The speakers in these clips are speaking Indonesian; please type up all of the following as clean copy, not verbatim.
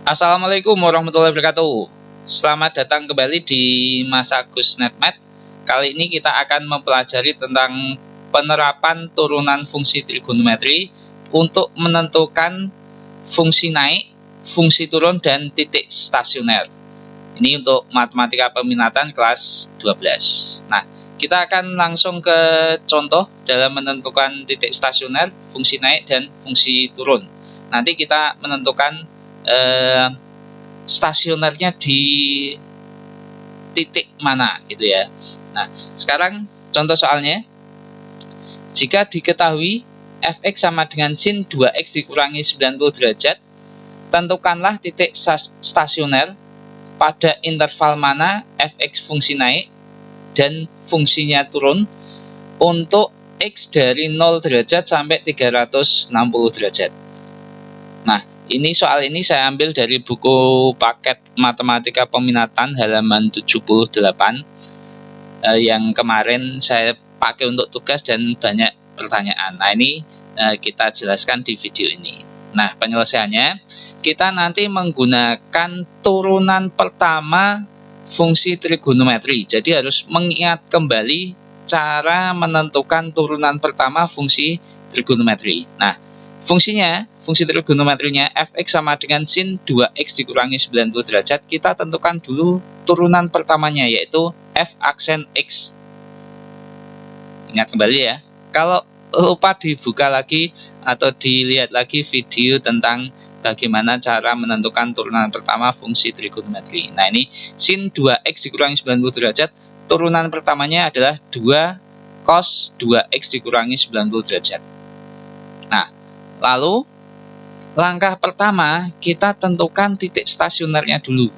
Assalamualaikum warahmatullahi wabarakatuh. Selamat datang kembali di Mas Agus NetMath. Kali ini kita akan mempelajari tentang penerapan turunan fungsi trigonometri untuk menentukan fungsi naik, fungsi turun, dan titik stasioner. Ini untuk matematika peminatan kelas 12. Nah, kita akan langsung ke contoh dalam menentukan titik stasioner, fungsi naik, dan fungsi turun. Nanti kita menentukan stasionernya di titik mana gitu ya. Nah, sekarang contoh soalnya. Jika diketahui fx sama dengan sin 2x dikurangi 90 derajat, tentukanlah titik stasioner pada interval mana fx fungsi naik dan fungsinya turun untuk x dari 0 derajat sampai 360 derajat. Nah, soal ini saya ambil dari buku paket matematika peminatan halaman 78 yang kemarin saya pakai untuk tugas dan banyak pertanyaan. Nah, ini kita jelaskan di video ini. Nah, penyelesaiannya kita nanti menggunakan turunan pertama fungsi trigonometri. Jadi harus mengingat kembali cara menentukan turunan pertama fungsi trigonometri. Nah, fungsi trigonometrinya fx sama dengan sin 2x dikurangi 90 derajat. Kita tentukan dulu turunan pertamanya, yaitu f aksen x. Ingat kembali ya. Kalau lupa, dibuka lagi atau dilihat lagi video tentang bagaimana cara menentukan turunan pertama fungsi trigonometri. Nah, ini sin 2x dikurangi 90 derajat. Turunan pertamanya adalah 2 cos 2x dikurangi 90 derajat. Nah, lalu langkah pertama kita tentukan titik stasionernya dulu.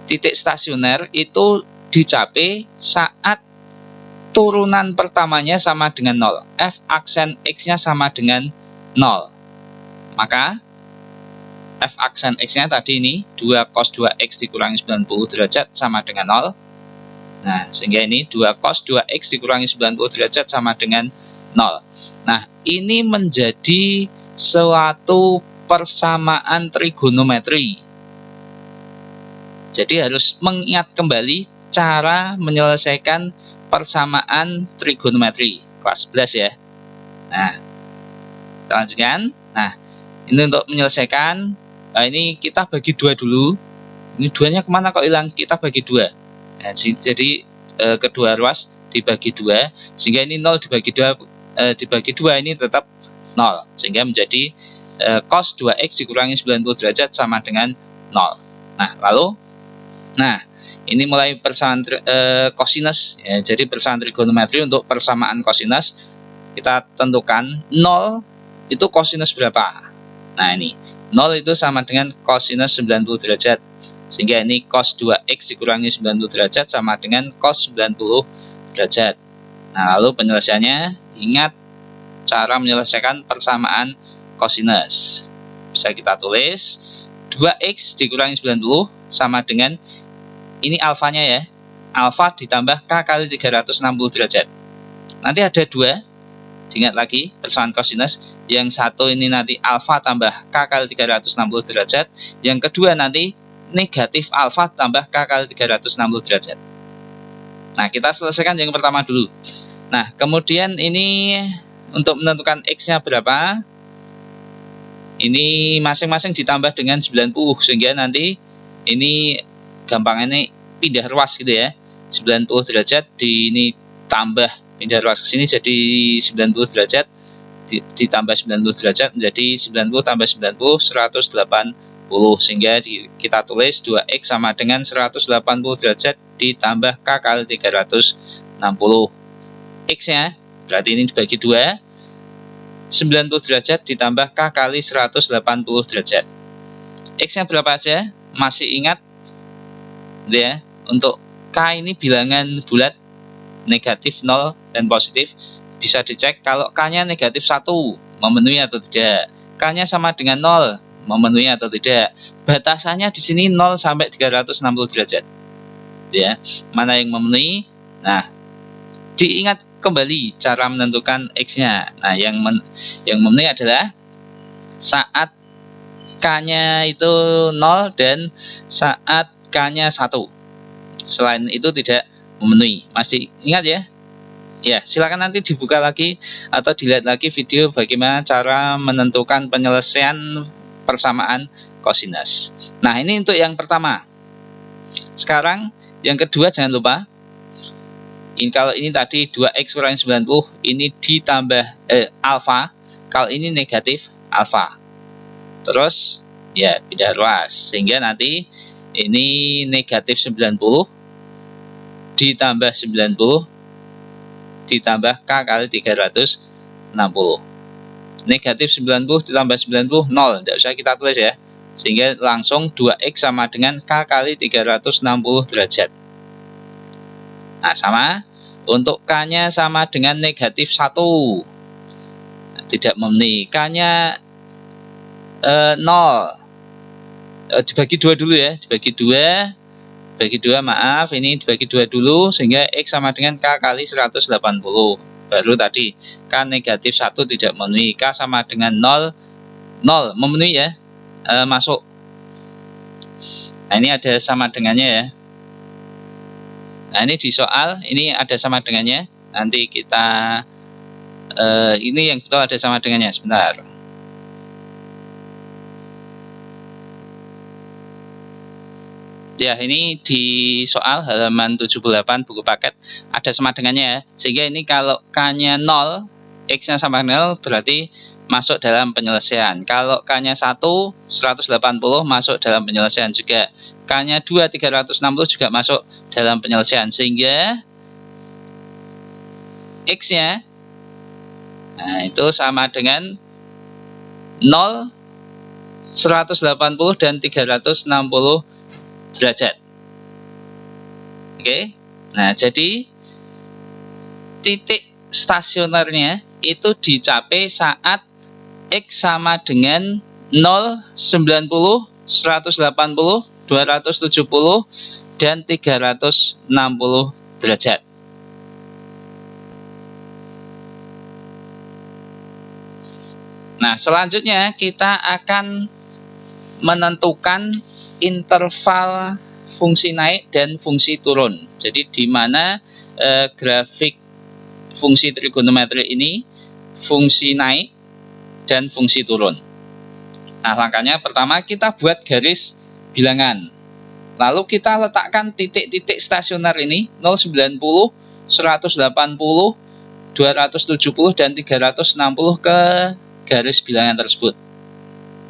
Titik stasioner itu dicapai saat turunan pertamanya sama dengan 0. F aksen X-nya sama dengan 0. Maka F aksen X-nya tadi ini 2 cos 2X dikurangi 90 derajat sama dengan 0. Nah, sehingga ini 2 cos 2X dikurangi 90 derajat sama dengan 0. Nah, ini menjadi suatu persamaan trigonometri. Jadi harus mengingat kembali cara menyelesaikan persamaan trigonometri kelas 11 ya. Nah, kita lanjutkan. Nah, ini untuk menyelesaikan. Nah, ini kita bagi 2 dulu. Ini 2-nya kemana kok hilang? Kita bagi 2. Nah, jadi kedua ruas dibagi 2, sehingga ini 0 dibagi 2 ini tetap 0, sehingga menjadi cos 2x dikurangi 90 derajat sama dengan 0. Nah, lalu ini mulai persamaan kosinus ya. Jadi persamaan trigonometri untuk persamaan kosinus kita tentukan 0 itu kosinus berapa. Nah, ini 0 itu sama dengan kosinus 90 derajat, sehingga ini cos 2x dikurangi 90 derajat sama dengan cos 90 derajat. Nah, lalu penyelesaiannya, ingat cara menyelesaikan persamaan kosinus. Bisa kita tulis 2x dikurangi 90 sama dengan, ini alfanya ya, alfa ditambah k kali 360 derajat. Nanti ada 2, diingat lagi persamaan kosinus. Yang satu ini nanti alfa tambah k kali 360 derajat. Yang kedua nanti negatif alfa tambah k kali 360 derajat. Nah, kita selesaikan yang pertama dulu. Nah, kemudian ini untuk menentukan x-nya berapa, ini masing-masing ditambah dengan 90, sehingga nanti ini gampangnya pindah ruas gitu ya. 90 derajat ini tambah pindah ruas ke sini jadi 90 derajat ditambah 90 derajat menjadi 90 tambah 90 180, sehingga kita tulis 2x sama dengan 180 derajat ditambah k kali 360. X-nya berarti ini dibagi 2, 90 derajat ditambah k kali 180 derajat. X-nya berapa aja? Masih ingat ya, untuk k ini bilangan bulat, negatif 0 dan positif. Bisa dicek kalau k-nya negatif 1 memenuhi atau tidak, k-nya sama dengan 0 memenuhi atau tidak. Batasannya di sini 0 sampai 360 derajat. Ya, mana yang memenuhi? Nah, diingat kembali cara menentukan x-nya. Nah, yang memenuhi adalah saat K-nya itu 0 dan saat K-nya 1. Selain itu tidak memenuhi. Masih ingat ya? Ya, silakan nanti dibuka lagi atau dilihat lagi video bagaimana cara menentukan penyelesaian persamaan kosinus. Nah, ini untuk yang pertama. Sekarang yang kedua jangan lupa. Kalau ini tadi 2x kurangi 90, ini ditambah alfa. Kalau ini negatif alfa. Terus ya pindah ruas sehingga nanti ini negatif 90 ditambah 90 ditambah K kali 360. Negatif 90 ditambah 90 0. Tidak usah kita tulis ya. Sehingga langsung 2x sama dengan K kali 360 derajat. Nah sama. Untuk K-nya sama dengan negatif 1. Nah, tidak memenuhi. K-nya 0. Dibagi 2 dulu ya. Dibagi 2 maaf, ini dibagi 2 dulu sehingga X sama dengan K kali 180. Baru tadi K negatif 1 tidak memenuhi. K sama dengan 0 memenuhi ya, masuk. Nah ini ada sama dengannya ya. Nah ini di soal ini ada sama dengannya. Nanti kita ini yang betul ada sama dengannya. Sebentar. Ya, ini di soal halaman 78 buku paket ada sama dengannya ya. Sehingga ini kalau K-nya 0, X-nya sama dengan 0 berarti masuk dalam penyelesaian. Kalau K-nya 1, 180 masuk dalam penyelesaian juga. K-nya 2, 360 juga masuk dalam penyelesaian. Sehingga X-nya nah, itu sama dengan 0, 180 dan 360 derajat. Oke. Nah, jadi titik stasionernya itu dicapai saat X sama dengan 0, 90, 180, 270 dan 360 derajat. Nah, selanjutnya kita akan menentukan interval fungsi naik dan fungsi turun. Jadi di mana grafik fungsi trigonometri ini fungsi naik dan fungsi turun. Nah, langkahnya pertama kita buat garis bilangan. Lalu kita letakkan titik-titik stasioner ini 090, 180, 270 dan 360 ke garis bilangan tersebut.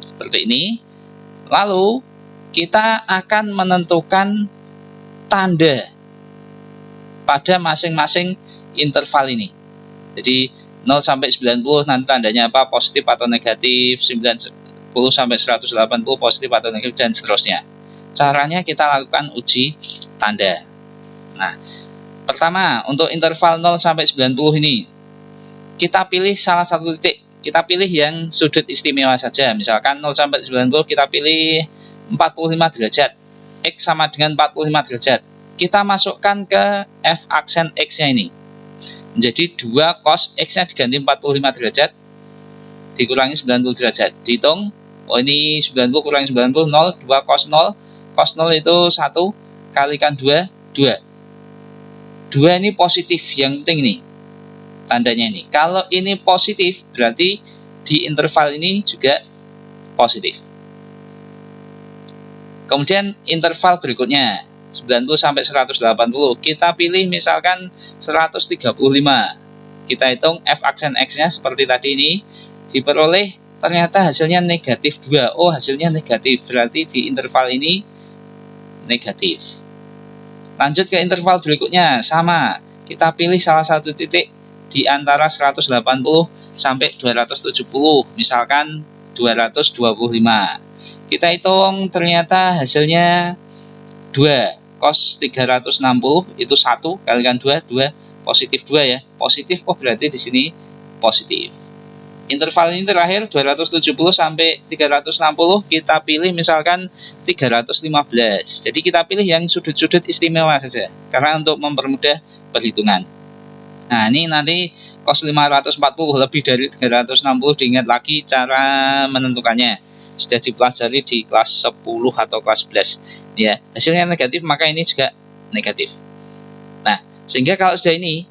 Seperti ini. Lalu kita akan menentukan tanda pada masing-masing interval ini. Jadi 0 sampai 90 nanti tandanya apa? Positif atau negatif, 90 sampai 180 positif atau negatif dan seterusnya. Caranya kita lakukan uji tanda. Nah, pertama untuk interval 0 sampai 90 ini kita pilih salah satu titik. Kita pilih yang sudut istimewa saja. Misalkan 0 sampai 90 kita pilih 45 derajat. X sama dengan 45 derajat. Kita masukkan ke F aksen X-nya ini. Jadi 2 cos X-nya diganti 45 derajat. Dikurangi 90 derajat. Dihitung. Oh ini 90 kurangi 90, 0. 2 cos 0. Cos 0 itu 1. Kalikan 2, 2. 2 ini positif. Yang penting nih. Tandanya ini. Kalau ini positif, berarti di interval ini juga positif. Kemudian interval berikutnya 90 sampai 180. Kita pilih misalkan 135. Kita hitung F aksen X-nya seperti tadi ini. Diperoleh ternyata hasilnya negatif 2. Oh, hasilnya negatif. Berarti di interval ini negatif. Lanjut ke interval berikutnya. Sama. Kita pilih salah satu titik di antara 180 sampai 270, misalkan 225. Kita hitung ternyata hasilnya 2. Cos 360 itu 1 kalikan 2, 2 positif 2 ya. Positif oh berarti di sini positif. Interval ini terakhir 270 sampai 360 kita pilih misalkan 315. Jadi kita pilih yang sudut-sudut istimewa saja karena untuk mempermudah perhitungan. Nah ini nanti cos 540 lebih dari 360 diingat lagi cara menentukannya. sudah dipelajari di kelas 10 atau kelas 11 ya. Hasilnya negatif maka ini juga negatif. Nah, sehingga kalau sudah ini,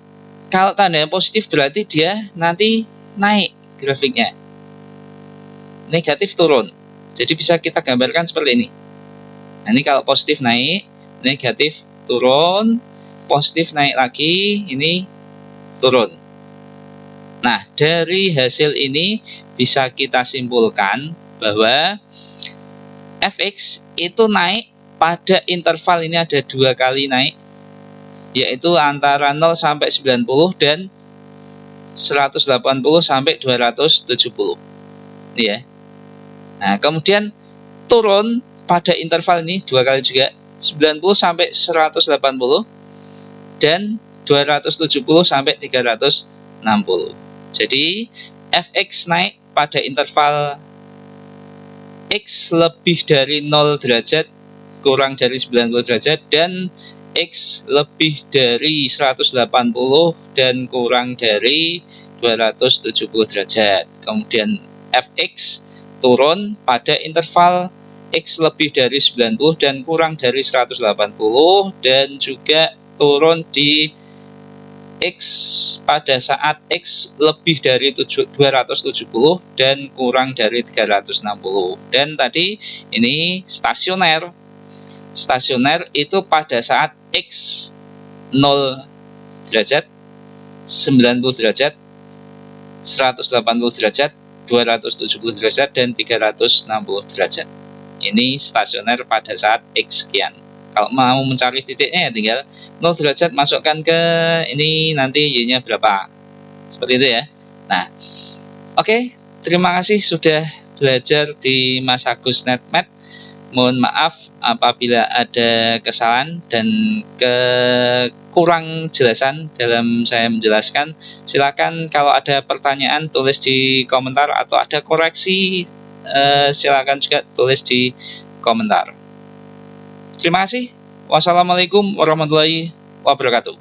kalau tandanya positif berarti dia nanti naik grafiknya, negatif turun. Jadi bisa kita gambarkan seperti ini. Nah, ini kalau positif naik, negatif turun, positif naik lagi, ini turun. Nah, dari hasil ini bisa kita simpulkan bahwa fx itu naik pada interval ini ada 2 kali naik, yaitu antara 0 sampai 90 dan 180 sampai 270. Ini ya. Nah, kemudian turun pada interval ini 2 kali juga, 90 sampai 180 dan 270 sampai 360. Jadi fx naik pada interval x lebih dari 0 derajat kurang dari 90 derajat dan x lebih dari 180 dan kurang dari 270 derajat. Kemudian fx turun pada interval x lebih dari 90 dan kurang dari 180 dan juga turun di x pada saat x lebih dari 270 dan kurang dari 360. Dan tadi ini stasioner. Stasioner itu pada saat x 0 derajat, 90 derajat, 180 derajat, 270 derajat, dan 360 derajat. Ini stasioner pada saat X sekian. Kalau mau mencari titiknya ya tinggal 0 derajat masukkan ke ini, nanti Y-nya berapa. Seperti itu ya. Nah, oke, terima kasih sudah belajar di Mas Agus NetMed. Mohon maaf apabila ada kesalahan dan kurang jelasan dalam saya menjelaskan. Silakan kalau ada pertanyaan tulis di komentar atau ada koreksi silakan juga tulis di komentar. Terima kasih. Wassalamualaikum warahmatullahi wabarakatuh.